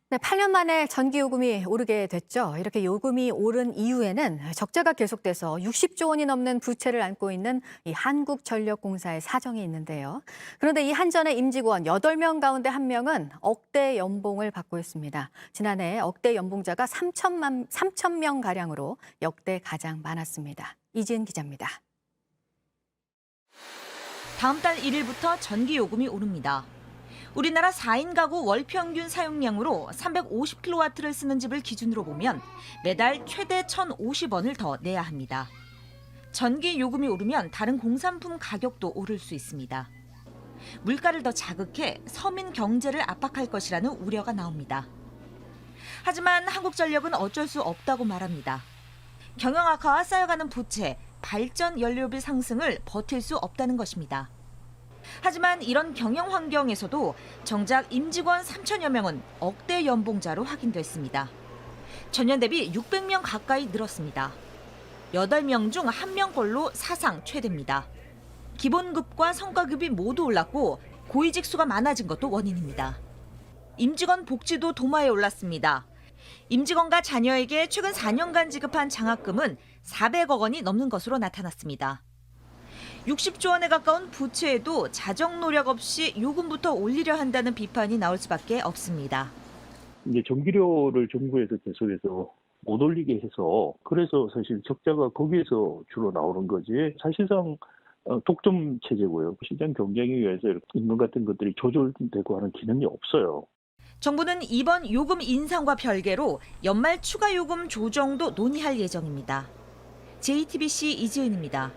네, 8년 만에 전기요금이 오르게 됐죠. 이렇게 요금이 오른 이후에는 적자가 계속돼서 60조 원이 넘는 부채를 안고 있는 이 한국전력공사의 사정이 있는데요. 그런데 이 한전의 임직원 8명 가운데 1명은 억대 연봉을 받고 있습니다. 지난해 억대 연봉자가 3천 명 가량으로 역대 가장 많았습니다. 이지은 기자입니다. 다음 달 1일부터 전기요금이 오릅니다. 우리나라 4인 가구 월 평균 사용량으로 350kW를 쓰는 집을 기준으로 보면 매달 최대 1,050원을 더 내야 합니다. 전기 요금이 오르면 다른 공산품 가격도 오를 수 있습니다. 물가를 더 자극해 서민 경제를 압박할 것이라는 우려가 나옵니다. 하지만 한국전력은 어쩔 수 없다고 말합니다. 경영 악화와 쌓여가는 부채, 발전 연료비 상승을 버틸 수 없다는 것입니다. 하지만 이런 경영 환경에서도 정작 임직원 3천여 명은 억대 연봉자로 확인됐습니다. 전년 대비 600명 가까이 늘었습니다. 8명 중 1명꼴로 사상 최대입니다. 기본급과 성과급이 모두 올랐고 고위직 수가 많아진 것도 원인입니다. 임직원 복지도 도마에 올랐습니다. 임직원과 자녀에게 최근 4년간 지급한 장학금은 400억 원이 넘는 것으로 나타났습니다. 60조 원에 가까운 부채에도 자정 노력 없이 요금부터 올리려 한다는 비판이 나올 수밖에 없습니다. 이제 전기료를 정부에서 계속해서 못 올리게 해서 그래서 사실 적자가 거기에서 주로 나오는 거지 사실상 독점 체제고요. 시장 경쟁에 의해서 임금 같은 것들이 조절되고 하는 기능이 없어요. 정부는 이번 요금 인상과 별개로 연말 추가 요금 조정도 논의할 예정입니다. JTBC 이지은입니다.